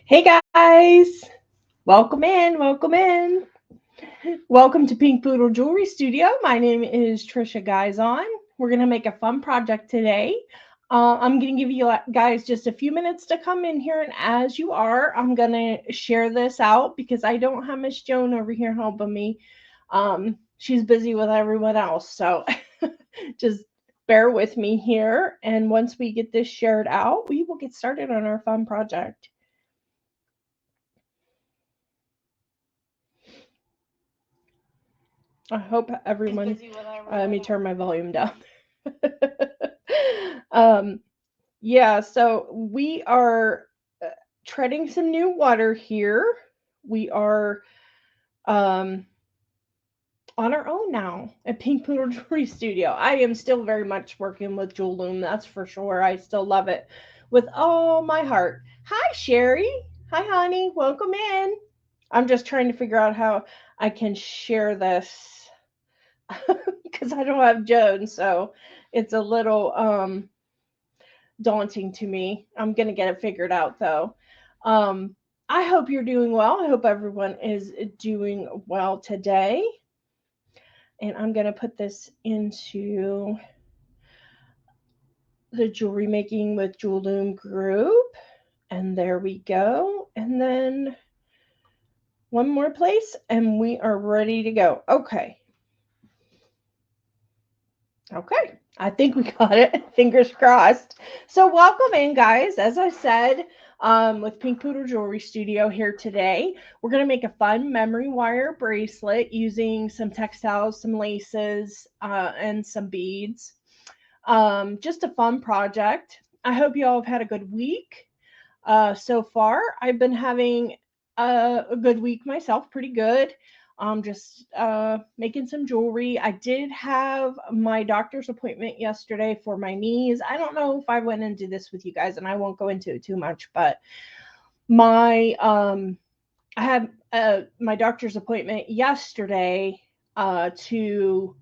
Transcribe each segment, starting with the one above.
Hey guys, welcome in, welcome in. Welcome to Pink Poodle Jewelry Studio. My name is Trisha Guys. We're going to make a fun project today. I'm going to give you guys just a few minutes to come in here, and as you are, I'm going to share this out because I don't have Miss Joan over here helping me. She's busy with everyone else, so just bear with me here. And once we get this shared out, we will get started on our fun project. I hope everyone. Let me turn my volume down. um, yeah, so we are treading some new water here. We are um, on our own now at Pink Poodle Jewelry Studio. I am still very much working with Jewel Loom, that's for sure. I still love it with all my heart. Hi, Sherry. Hi, honey. Welcome in. I'm just trying to figure out how I can share this because I don't have Joan, so it's a little daunting to me. I'm gonna get it figured out though. Um, I hope you're doing well. I hope everyone is doing well today. And I'm gonna put this into the jewelry making with Jewel Loom group. And there we go. And then one more place, and we are ready to go. Okay. Okay, I think we got it. Fingers crossed. So, welcome in, guys. As I said, with Pink Poodle Jewelry Studio here today, we're going to make a fun memory wire bracelet using some textiles, some laces, and some beads. Just a fun project. I hope you all have had a good week so far. I've been having a good week myself, pretty good. Just making some jewelry. I did have my doctor's appointment yesterday for my knees. I don't know if I went into this with you guys, and I won't go into it too much, but my I had my doctor's appointment yesterday to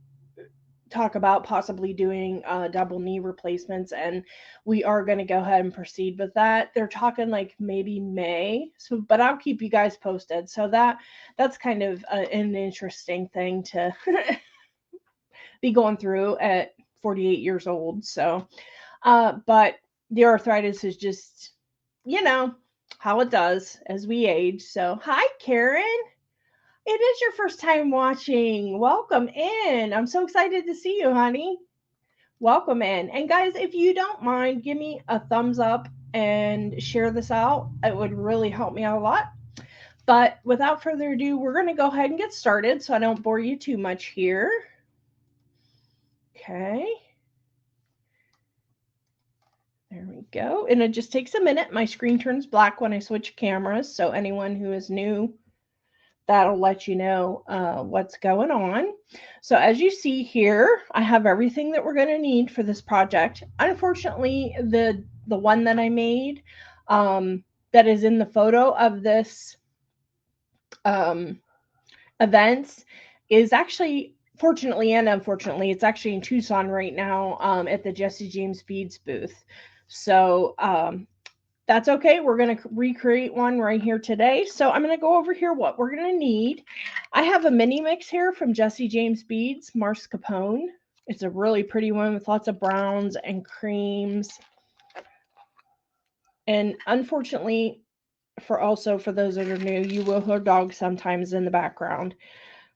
talk about possibly doing double knee replacements, and we are going to go ahead and proceed with that. They're talking like maybe May, so but I'll keep you guys posted. So that's kind of an interesting thing to be going through at 48 years old. So but the arthritis is just, you know, how it does as we age. So hi, Karen. It is your first time watching. Welcome in. I'm so excited to see you, honey. Welcome in. And guys, if you don't mind, give me a thumbs up and share this out. It would really help me out a lot. But without further ado, we're going to go ahead and get started so I don't bore you too much here. Okay. There we go. And it just takes a minute. My screen turns black when I switch cameras. So anyone who is new, that'll let you know what's going on. So as you see here, I have everything that we're going to need for this project. Unfortunately, the one that I made that is in the photo of this events is actually, fortunately and unfortunately, it's actually in Tucson right now at the Jesse James Beads booth. So that's okay. We're going to recreate one right here today. So I'm going to go over here what we're going to need. I have a mini mix here from Jesse James Beads, Mascarpone. It's a really pretty one with lots of browns and creams. And unfortunately, for those that are new, you will hear dogs sometimes in the background.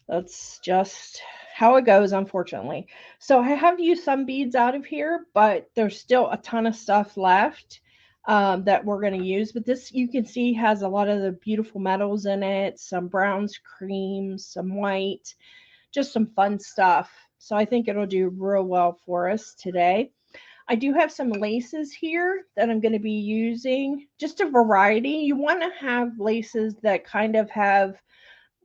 That's just how it goes, unfortunately. So I have used some beads out of here, but there's still a ton of stuff left that we're going to use. But this, you can see, has a lot of the beautiful metals in it, some browns, creams, some white, just some fun stuff. So I think it'll do real well for us today. I do have some laces here that I'm going to be using, just a variety. You want to have laces that kind of have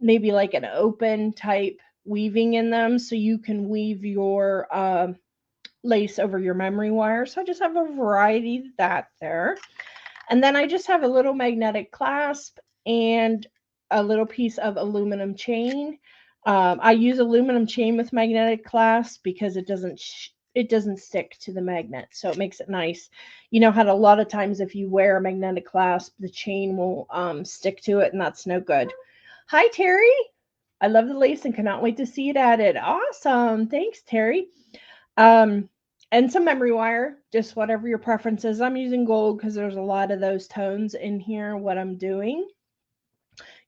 maybe like an open type weaving in them so you can weave your lace over your memory wire. So I just have a variety of that there. And then I just have a little magnetic clasp and a little piece of aluminum chain. I use aluminum chain with magnetic clasp because it doesn't it doesn't stick to the magnet, so it makes it nice. You know how a lot of times if you wear a magnetic clasp, the chain will stick to it, and that's no good. Hi, Terry. I love the lace and cannot wait to see it added. Awesome. Thanks, Terry. Um, and some memory wire, just whatever your preference is. I'm using gold because there's a lot of those tones in here, what I'm doing.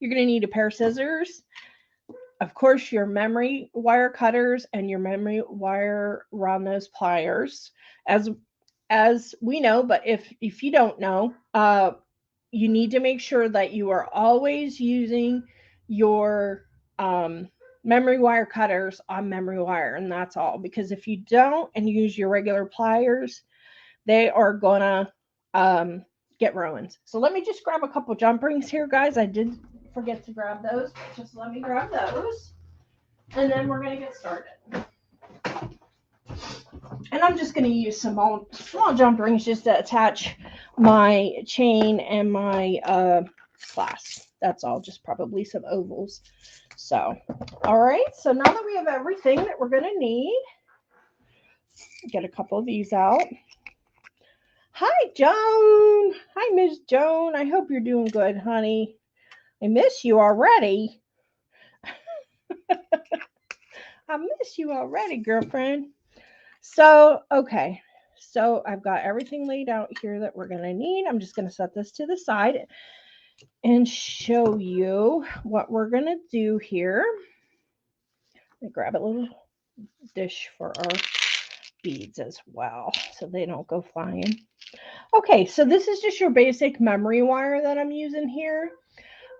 You're going to need a pair of scissors, of course, your memory wire cutters and your memory wire round nose pliers, as we know. But if you don't know, you need to make sure that you are always using your memory wire cutters on memory wire, and that's all. Because if you don't and use your regular pliers, they are gonna get ruined. So let me just grab a couple jump rings here, guys. I did forget to grab those. Just let me grab those, and then we're gonna get started. And I'm just gonna use some small jump rings just to attach my chain and my clasp. That's all. Just probably some ovals. So, all right. So now that we have everything that we're gonna need, get a couple of these out. Hi, Joan. Hi, Miss Joan. I hope you're doing good, honey. I miss you already. I miss you already, girlfriend. So, okay. So I've got everything laid out here that we're going to need. I'm just going to set this to the side and show you what we're going to do here. Let me grab a little dish for our beads as well so they don't go flying. Okay, so this is just your basic memory wire that I'm using here.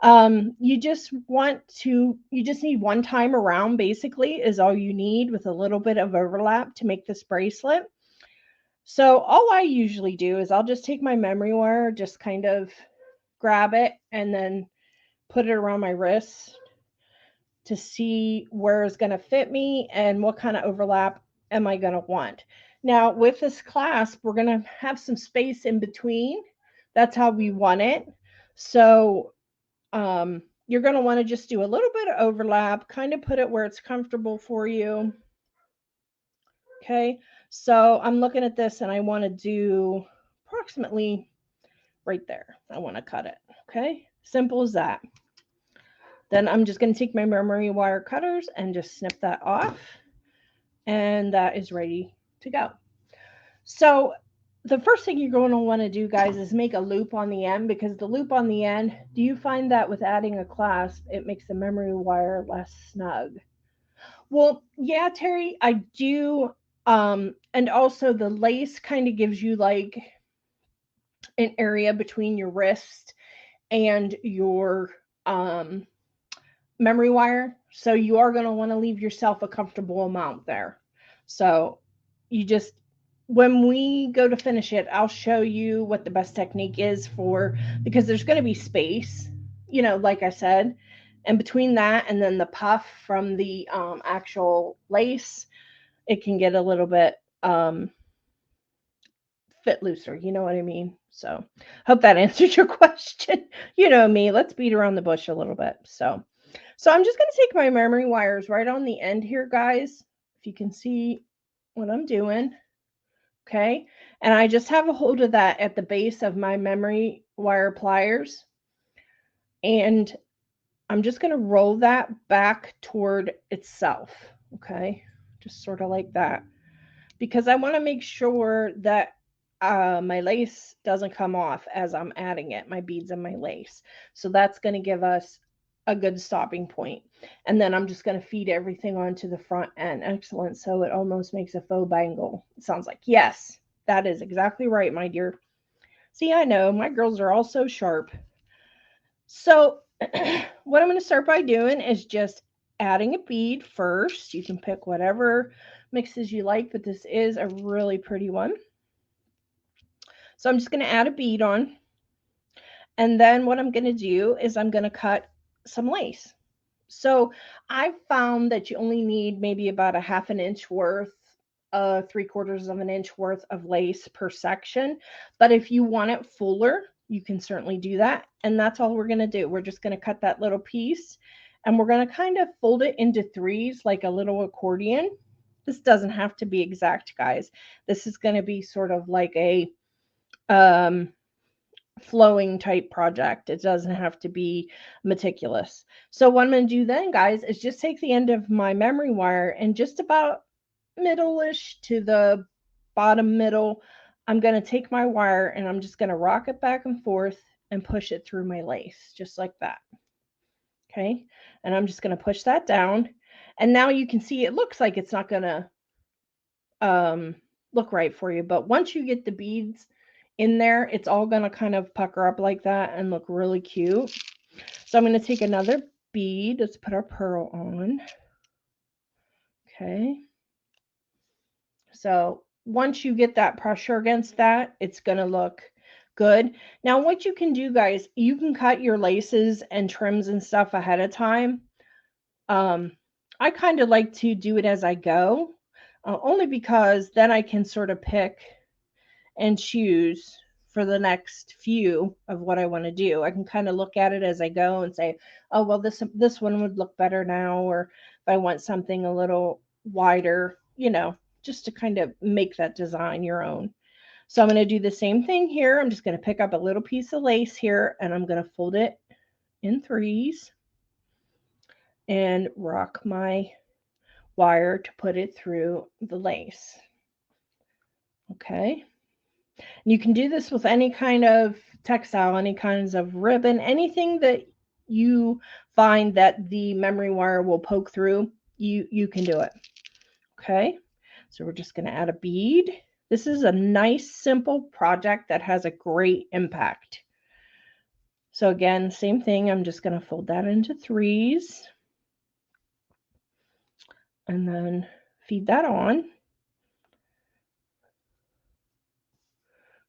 You just need one time around, basically, is all you need, with a little bit of overlap to make this bracelet. So all I usually do is I'll just take my memory wire, just kind of grab it and then put it around my wrist to see where it's going to fit me and what kind of overlap am I going to want. Now with this clasp, we're going to have some space in between. That's how we want it. So you're going to want to just do a little bit of overlap, kind of put it where it's comfortable for you. Okay, so I'm looking at this and I want to do approximately right there. I want to cut it. Okay, simple as that. Then I'm just going to take my memory wire cutters and just snip that off. And that is ready to go. So the first thing you're going to want to do, guys, is make a loop on the end, because the loop on the end, do you find that with adding a clasp, it makes the memory wire less snug? Well, yeah, Terry, I do. And also the lace kind of gives you like an area between your wrist and your memory wire. So you are going to want to leave yourself a comfortable amount there. So you just, when we go to finish it, I'll show you what the best technique is for, because there's going to be space, you know, like I said, and between that and then the puff from the actual lace, it can get a little bit fit looser, you know what I mean? So hope that answers your question. You know me, let's beat around the bush a little bit. So I'm just going to take my memory wires right on the end here, guys, if you can see what I'm doing. Okay, and I just have a hold of that at the base of my memory wire pliers, and I'm just going to roll that back toward itself. Okay, just sort of like that, because I want to make sure that my lace doesn't come off as I'm adding it, my beads and my lace. So that's going to give us a good stopping point. And then I'm just going to feed everything onto the front end. Excellent. So it almost makes a faux bangle. It sounds like, yes, that is exactly right, my dear. See, I know my girls are all so sharp. So what I'm going to start by doing is just adding a bead first. You can pick whatever mixes you like, but this is a really pretty one. So I'm just going to add a bead on. And then what I'm going to do is I'm going to cut some lace. So I found that you only need maybe about a half an inch worth, 3/4 of an inch worth of lace per section. But if you want it fuller, you can certainly do that. And that's all we're going to do. We're just going to cut that little piece and we're going to kind of fold it into threes like a little accordion. This doesn't have to be exact, guys. This is going to be sort of like a um, flowing type project. It doesn't have to be meticulous. So what I'm going to do then, guys, is just take the end of my memory wire and just about middle-ish to the bottom middle, I'm going to take my wire and I'm just going to rock it back and forth and push it through my lace, just like that. Okay, and I'm just going to push that down. And now you can see it looks like it's not going to look right for you, but once you get the beads in there, it's all going to kind of pucker up like that and look really cute. So I'm going to take another bead. Let's put our pearl on. Okay. So once you get that pressure against that, it's going to look good. Now, what you can do, guys, you can cut your laces and trims and stuff ahead of time. I kind of like to do it as I go, only because then I can sort of pick and choose for the next few of what I want to do. I can kind of look at it as I go and say, oh, well, this one would look better now, or if I want something a little wider, you know, just to kind of make that design your own. So I'm going to do the same thing here. I'm just going to pick up a little piece of lace here and I'm going to fold it in threes and rock my wire to put it through the lace. Okay. And you can do this with any kind of textile, any kinds of ribbon, anything that you find that the memory wire will poke through, you can do it. Okay. So we're just going to add a bead. This is a nice, simple project that has a great impact. So again, same thing. I'm just going to fold that into threes and then feed that on.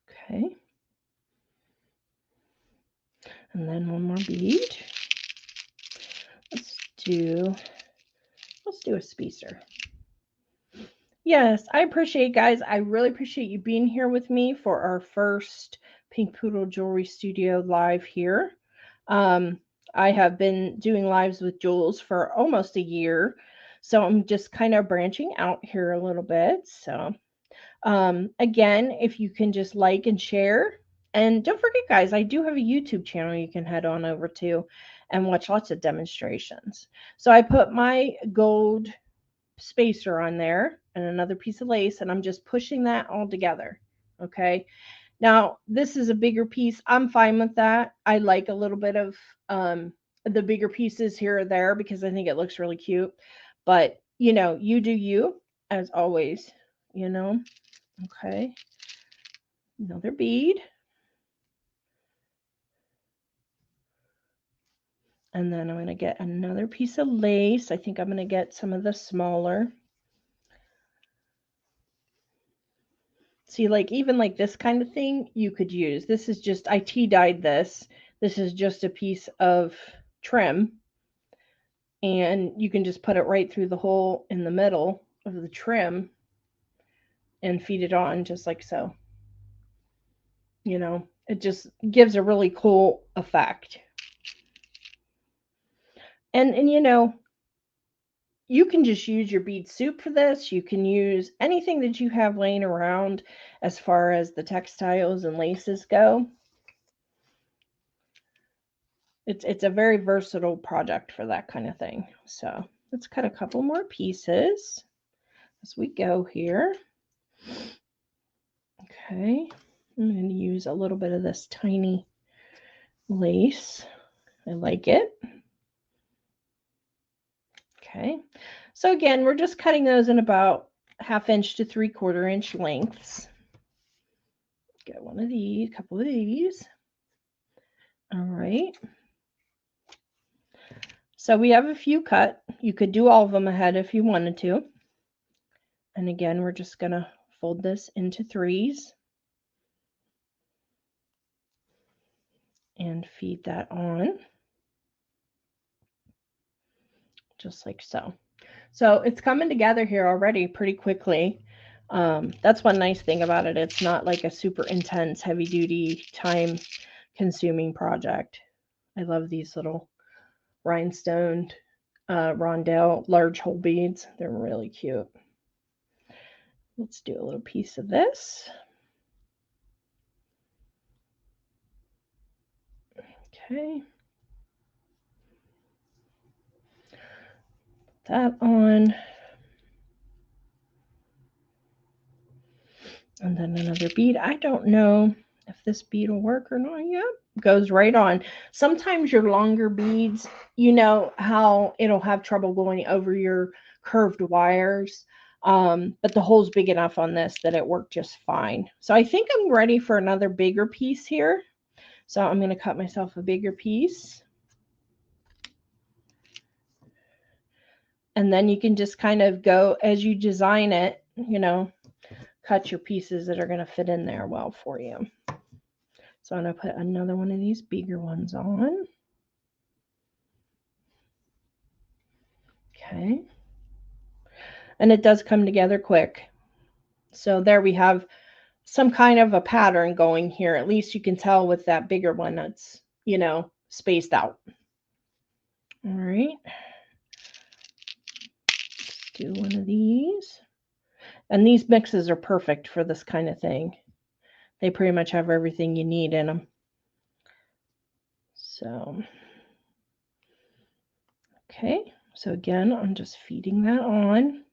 Okay. And then one more bead. Let's do a spacer. Yes, I appreciate, guys. I really appreciate you being here with me for our first Pink Poodle Jewelry Studio live here. I have been doing lives with Jules for almost a year, so I'm just kind of branching out here a little bit. So again, if you can just like and share. And don't forget, guys, I do have a YouTube channel you can head on over to and watch lots of demonstrations. So I put my gold spacer on there and another piece of lace, and I'm just pushing that all together. Okay. Now, this is a bigger piece. I'm fine with that. I like a little bit of the bigger pieces here or there because I think it looks really cute. But, you know, you do you, as always, you know. Okay. Another bead. And then I'm going to get another piece of lace. I think I'm going to get some of the smaller. See, like even like this kind of thing you could use. This is just, I tea-dyed this. This is just a piece of trim. And you can just put it right through the hole in the middle of the trim and feed it on just like so. You know, it just gives a really cool effect. And you know, you can just use your bead soup for this. You can use anything that you have laying around as far as the textiles and laces go. It's a very versatile project for that kind of thing. So let's cut a couple more pieces as we go here. Okay, I'm going to use a little bit of this tiny lace. I like it. Okay, so again, we're just cutting those in about 1/2 inch to 3/4 inch lengths. Get one of these, a couple of these. All right. So we have a few cut. You could do all of them ahead if you wanted to. And again, we're just going to fold this into threes and feed that on just like so. So it's coming together here already pretty quickly. That's one nice thing about it. It's not like a super intense, heavy duty, time consuming project. I love these little rhinestone rondelle large hole beads. They're really cute. Let's do a little piece of this. Okay. Put that on. And then another bead. I don't know if this bead will work or not. Yep, goes right on. Sometimes your longer beads, you know how it'll have trouble going over your curved wires. But the hole's big enough on this that it worked just fine. So I think I'm ready for another bigger piece here. So I'm going to cut myself a bigger piece. And then you can just kind of go as you design it, you know, cut your pieces that are going to fit in there well for you. So I'm going to put another one of these bigger ones on. Okay. And it does come together quick. So there we have some kind of a pattern going here. At least you can tell with that bigger one that's, you know, spaced out. All right. Let's do one of these. And these mixes are perfect for this kind of thing. They pretty much have everything you need in them. So, okay. So again, I'm just feeding that on.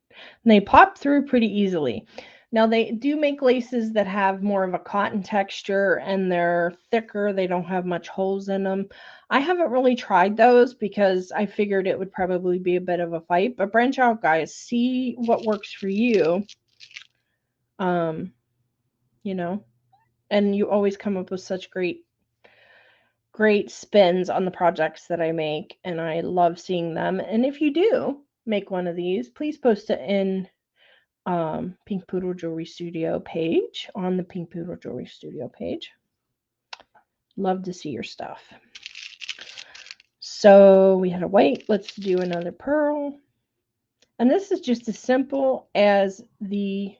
And they pop through pretty easily. Now they do make laces that have more of a cotton texture and they're thicker. They don't have much holes in them. I haven't really tried those because I figured it would probably be a bit of a fight. But branch out, guys. See what works for you. You know, and you always come up with such great spins on the projects that I make, and I love seeing them. And if you do make one of these, please post it in Pink Poodle Jewelry Studio page, on the Pink Poodle Jewelry Studio page. Love to see your stuff. So we had a white. Let's do another pearl. And this is just as simple as the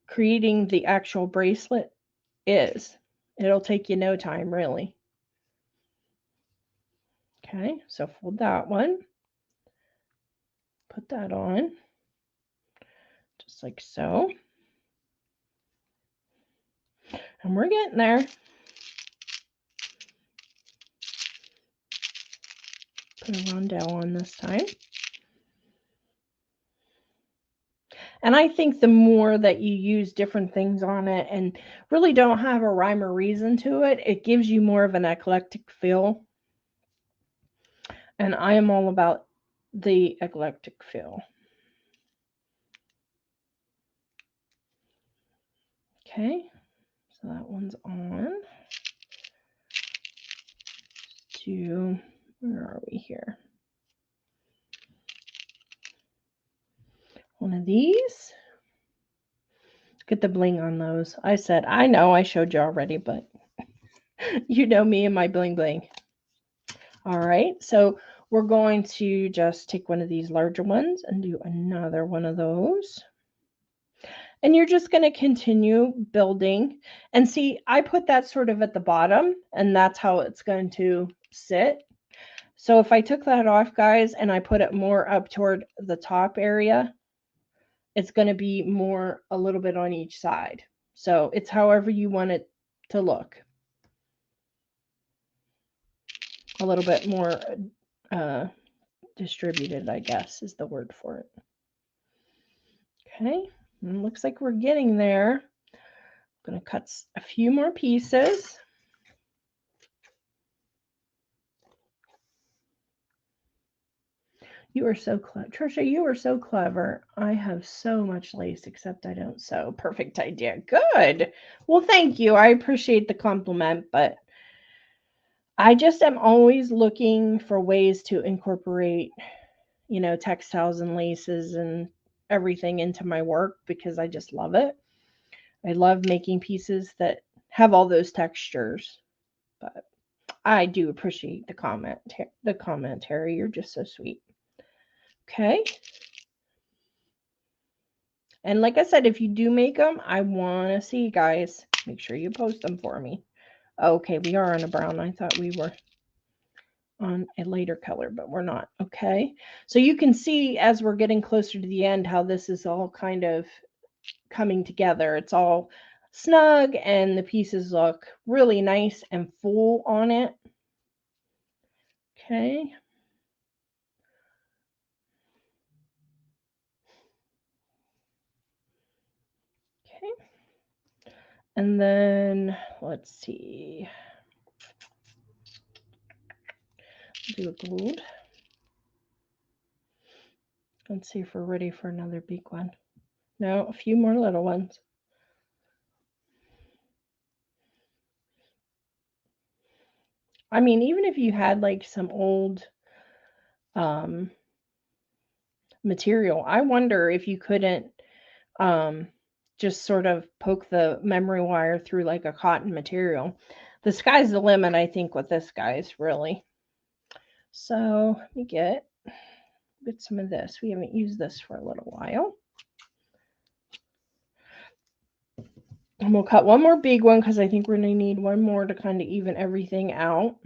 creating the actual bracelet is. It'll take you no time, really. Okay, so fold that one. Put that on. Just like so. And we're getting there. Put a rondelle on this time. And I think the more that you use different things on it and really don't have a rhyme or reason to it, it gives you more of an eclectic feel. And I am all about the eclectic feel. Okay, so that one's on. Where are we here? One of these. Get the bling on those. I know I showed you already, but you know me and my bling bling. All right, so we're going to just take one of these larger ones and do another one of those. And you're just going to continue building. And see, I put that sort of at the bottom, and that's how it's going to sit. So if I took that off, guys, and I put it more up toward the top area, it's going to be more a little bit on each side. So it's however you want it to look. A little bit more distributed, I guess, is the word for it. Okay, and looks like we're getting there. I'm going to cut a few more pieces. You are so clever. Trisha, you are so clever. I have so much lace, except I don't sew. Perfect idea. Good. Well, thank you. I appreciate the compliment, but I just am always looking for ways to incorporate, you know, textiles and laces and everything into my work because I just love it. I love making pieces that have all those textures. But I do appreciate the commentary. You're just so sweet. Okay. And like I said, if you do make them, I want to see, guys. Make sure you post them for me. Okay, we are on a brown. I thought we were. on a lighter color, but we're not. Okay. So you can see as we're getting closer to the end how this is all kind of coming together. It's all snug and the pieces look really nice and full on it. Okay. Okay. And then let's see. Do a gold. Let's see if we're ready for another big one. No, a few more little ones. I mean, even if you had like some old material, I wonder if you couldn't just sort of poke the memory wire through like a cotton material. The sky's the limit, I think, with this, guys, really. So let me get some of this. We haven't used this for a little while. And we'll cut one more big one because I think we're going to need one more to kind of even everything out.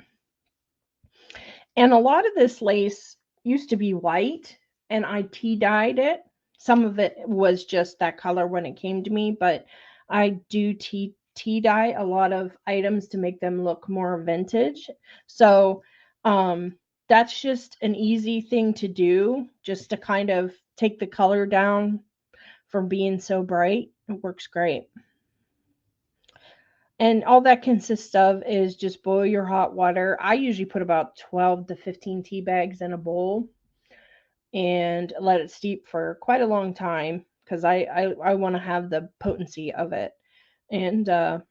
And a lot of this lace used to be white, and I tea dyed it. Some of it was just that color when it came to me, but I do tea dye a lot of items to make them look more vintage. So that's just an easy thing to do, just to kind of take the color down from being so bright. It works great. And all that consists of is just boil your hot water. I usually put about 12 to 15 tea bags in a bowl and let it steep for quite a long time because I want to have the potency of it. And as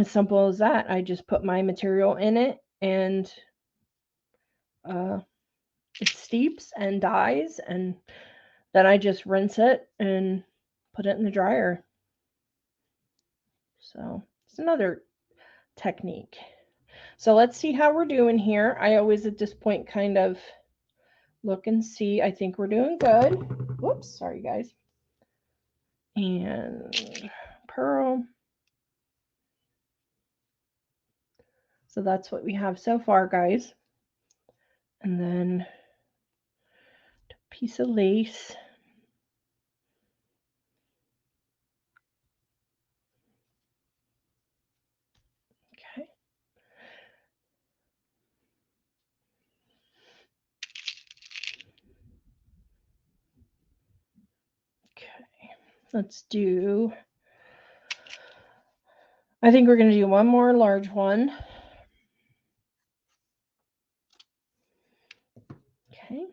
simple as that, I just put my material in it and it steeps and dyes, and then I just rinse it and put it in the dryer. So it's another technique. So let's see how we're doing here. I always at this point kind of look and see. I think we're doing good. Whoops, sorry guys. And pearl. So that's what we have so far, guys. And then a piece of lace. Okay. Okay. Let's do, I think we're going to do one more large one. Okay.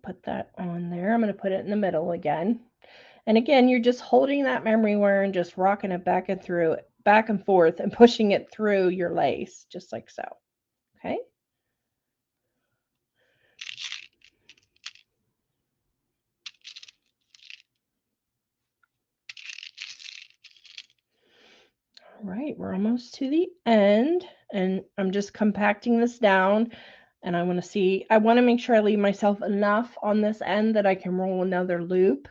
Put that on there. I'm going to put it in the middle again. And again, you're just holding that memory wire and just rocking it back and forth and pushing it through your lace, just like so. Okay. All right, we're almost to the end, and I'm just compacting this down, and I want to make sure I leave myself enough on this end that I can roll another loop.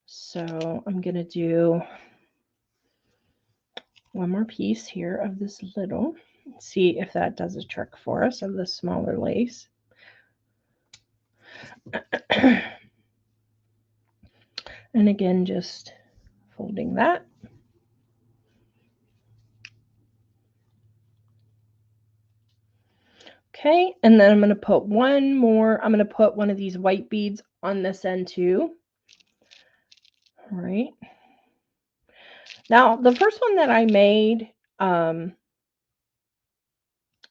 So I'm going to do one more piece here of this little, see if that does a trick for us, of the smaller lace. And again, just folding that. Okay, and then I'm going to put one more, I'm going to put one of these white beads on this end too. All right. Now, the first one that I made,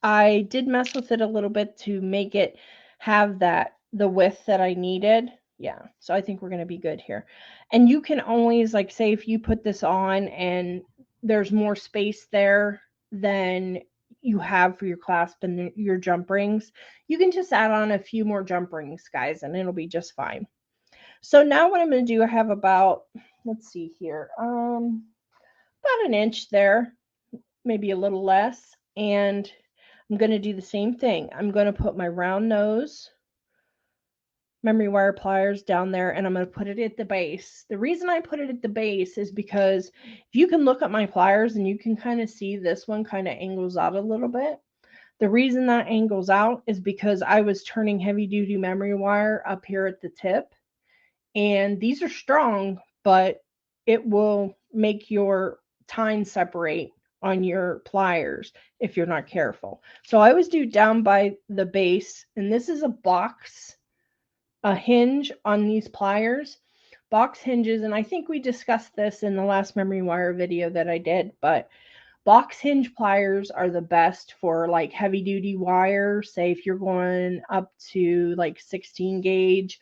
I did mess with it a little bit to make it have the width that I needed. Yeah, so I think we're going to be good here. And you can always, like, say if you put this on and there's more space there than you have for your clasp and your jump rings, you can just add on a few more jump rings, guys, and it'll be just fine. So now what I'm going to do, I have about, let's see here, about an inch there, maybe a little less, and I'm going to do the same thing. I'm going to put my round nose memory wire pliers down there, and I'm going to put it at the base. The reason I put it at the base is because if you can look at my pliers and you can kind of see this one kind of angles out a little bit. The reason that angles out is because I was turning heavy duty memory wire up here at the tip, and these are strong, but it will make your tine separate on your pliers if you're not careful. So I always do down by the base, and this is a hinge on these pliers, box hinges, and I think we discussed this in the last memory wire video that I did, but box hinge pliers are the best for like heavy duty wire. Say if you're going up to like 16 gauge,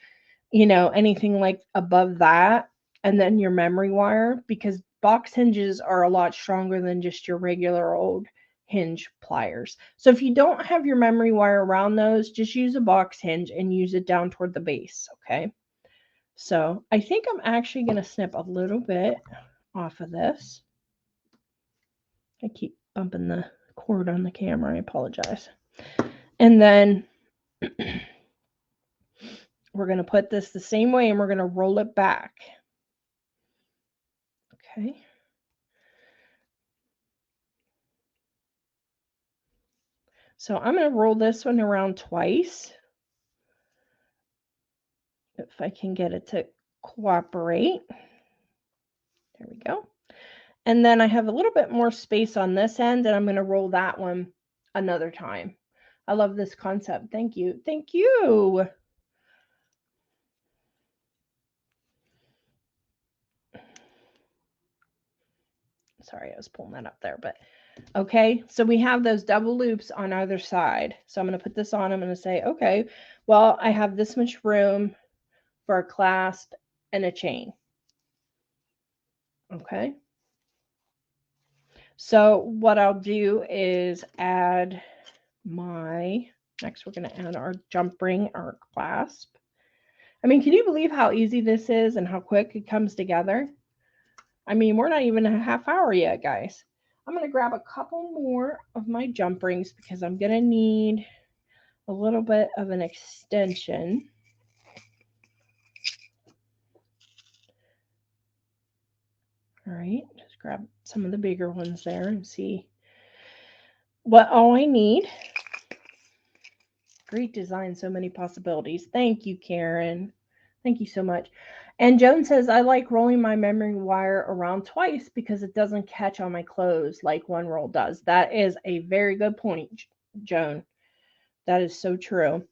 anything like above that, and then your memory wire, because box hinges are a lot stronger than just your regular old hinge pliers. So if you don't have your memory wire around those, just use a box hinge and use it down toward the base, okay? So I think I'm actually going to snip a little bit off of this. I keep bumping the cord on the camera. I apologize. And then we're going to put this the same way, and we're going to roll it back. Okay. So I'm going to roll this one around twice, if I can get it to cooperate. There we go. And then I have a little bit more space on this end, and I'm going to roll that one another time. I love this concept. Thank you. Thank you. Sorry, I was pulling that up there, but okay. So we have those double loops on either side. So I'm going to put this on. I'm going to say, okay, well, I have this much room for a clasp and a chain. Okay. So what I'll do is add next we're going to add our jump ring, our clasp. I mean, can you believe how easy this is and how quick it comes together? I mean, we're not even a half hour yet, guys. I'm going to grab a couple more of my jump rings because I'm going to need a little bit of an extension. All right, just grab some of the bigger ones there and see what all I need. Great design, so many possibilities. Thank you, Karen. Thank you so much. And Joan says, I like rolling my memory wire around twice because it doesn't catch on my clothes like one roll does. That is a very good point, Joan. That is so true.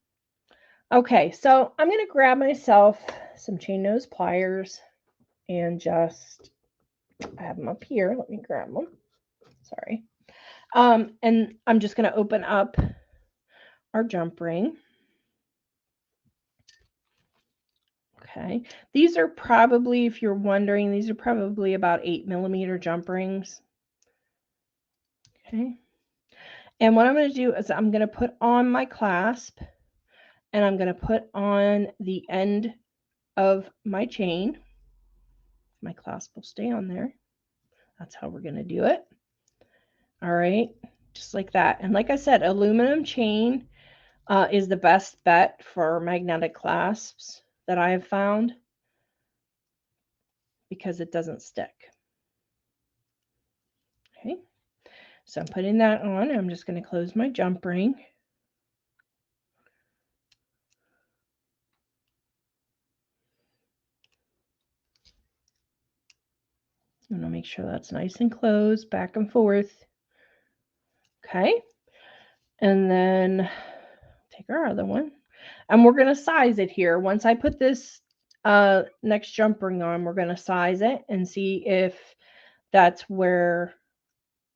Okay, so I'm going to grab myself some chain nose pliers and just, I have them up here. Let me grab them. Sorry. And I'm just going to open up our jump ring. Okay, these are probably, if you're wondering, these are probably about 8mm jump rings. Okay, and what I'm going to do is I'm going to put on my clasp, and I'm going to put on the end of my chain. My clasp will stay on there. That's how we're going to do it. All right, just like that. And like I said, aluminum chain is the best bet for magnetic clasps that I have found because it doesn't stick. Okay, so I'm putting that on. I'm just going to close my jump ring. I'm going to make sure that's nice and closed, back and forth. Okay, and then take our other one, and we're going to size it here. Once I put this next jump ring on, we're going to size it and see if that's where,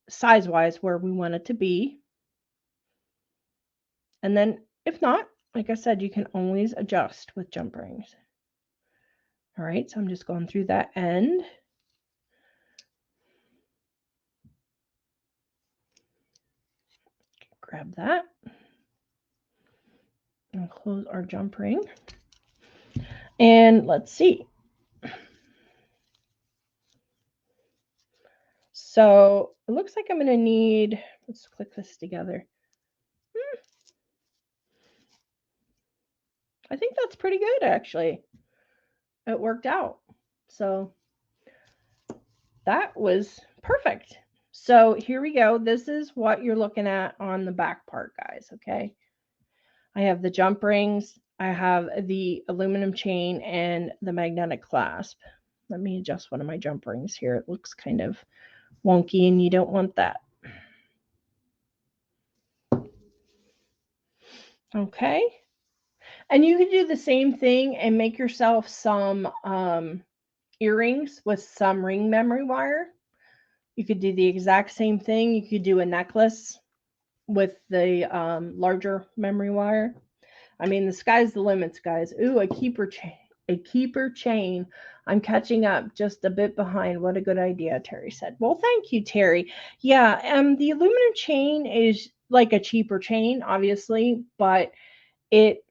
size-wise, where we want it to be. And then if not, like I said, you can always adjust with jump rings. All right, so I'm just going through that end. Grab that and close our jump ring. And let's see. So it looks like I'm going to need, let's click this together. I think that's pretty good, actually. It worked out. So that was perfect. So here we go. This is what you're looking at on the back part, guys, okay? I have the jump rings, I have the aluminum chain, and the magnetic clasp. Let me adjust one of my jump rings here. It looks kind of wonky, and you don't want that. Okay. And you can do the same thing and make yourself some earrings with some ring memory wire. You could do the exact same thing. You could do a necklace with the larger memory wire. I mean, the sky's the limits, guys. Ooh, a keeper chain. A keeper chain. I'm catching up, just a bit behind. What a good idea, Terry said. Well, thank you, Terry. Yeah, the aluminum chain is like a cheaper chain, obviously, but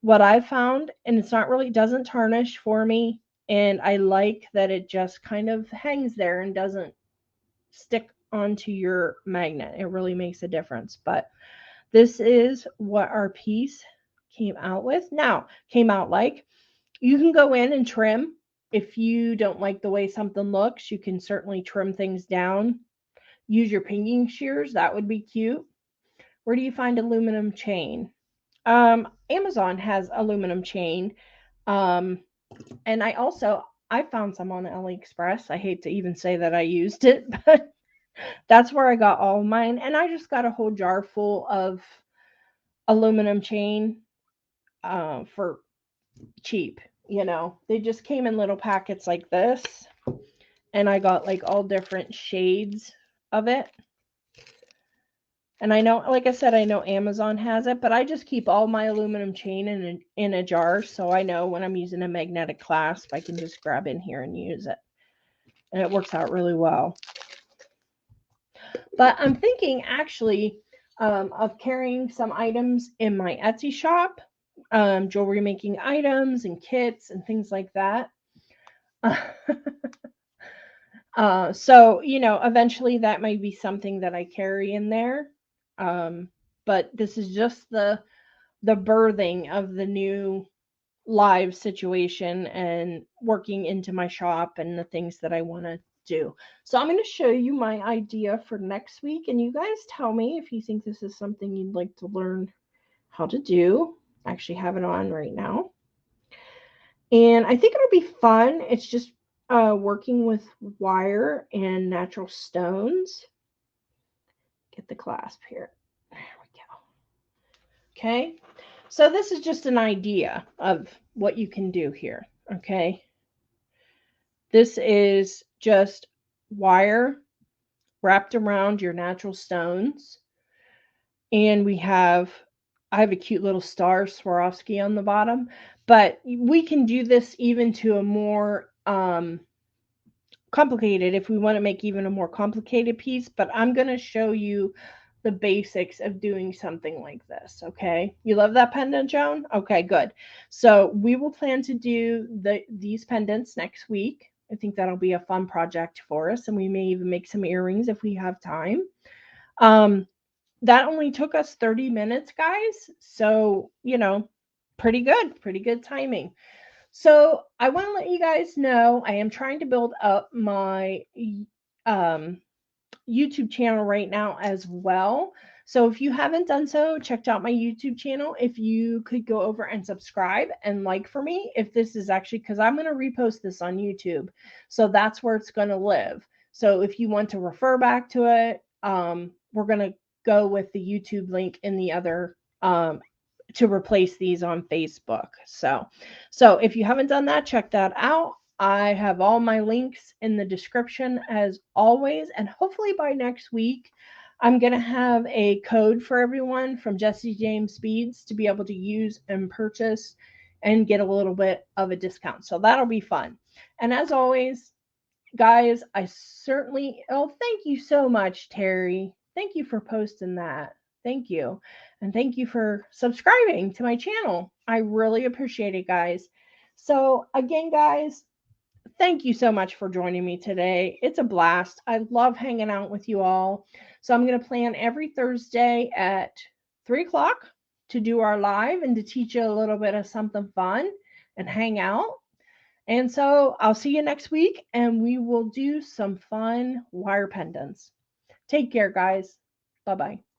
what I've found, and it's not really, doesn't tarnish for me, and I like that it just kind of hangs there and doesn't stick onto your magnet. It really makes a difference. But this is what our piece came out with. Now, came out like, you can go in and trim. If you don't like the way something looks, you can certainly trim things down. Use your pinging shears. That would be cute. Where do you find aluminum chain? Amazon has aluminum chain. And I found some on AliExpress. I hate to even say that I used it, but that's where I got all of mine. And I just got a whole jar full of aluminum chain for cheap. They just came in little packets like this. And I got like all different shades of it. And I know, like I said, I know Amazon has it, but I just keep all my aluminum chain in a jar, so I know when I'm using a magnetic clasp, I can just grab in here and use it. And it works out really well. But I'm thinking, actually, of carrying some items in my Etsy shop, jewelry making items and kits and things like that. So, eventually that might be something that I carry in there. But this is just the birthing of the new live situation and working into my shop and the things that I want to do. So I'm going to show you my idea for next week, and you guys tell me if you think this is something you'd like to learn how to do. I actually have it on right now. And I think it'll be fun. It's just working with wire and natural stones. Get the clasp here. There we go. Okay. So this is just an idea of what you can do here. Okay. This is just wire wrapped around your natural stones. And I have a cute little star Swarovski on the bottom, but we can do this even to a more complicated, if we want to make even a more complicated piece, but I'm going to show you the basics of doing something like this. Okay. You love that pendant, Joan? Okay, good. So we will plan to do these pendants next week. I think that'll be a fun project for us, and we may even make some earrings if we have time. That only took us 30 minutes, guys. So, pretty good timing. So I want to let you guys know I am trying to build up my YouTube channel right now as well. So if you haven't done so, checked out my YouTube channel, if you could go over and subscribe and like for me, if this is actually, because I'm going to repost this on YouTube. So that's where it's going to live. So if you want to refer back to it, we're going to go with the YouTube link in the other to replace these on Facebook. So if you haven't done that, check that out. I have all my links in the description as always, and hopefully by next week, I'm going to have a code for everyone from Jesse James Beads to be able to use and purchase and get a little bit of a discount. So that'll be fun. And as always, guys, thank you so much, Terry. Thank you for posting that. Thank you. And thank you for subscribing to my channel. I really appreciate it, guys. So again, guys, thank you so much for joining me today. It's a blast. I love hanging out with you all. So I'm going to plan every Thursday at 3 o'clock to do our live and to teach you a little bit of something fun. and hang out. And so I'll see you next week and we will do some fun wire pendants. Take care, guys. Bye bye.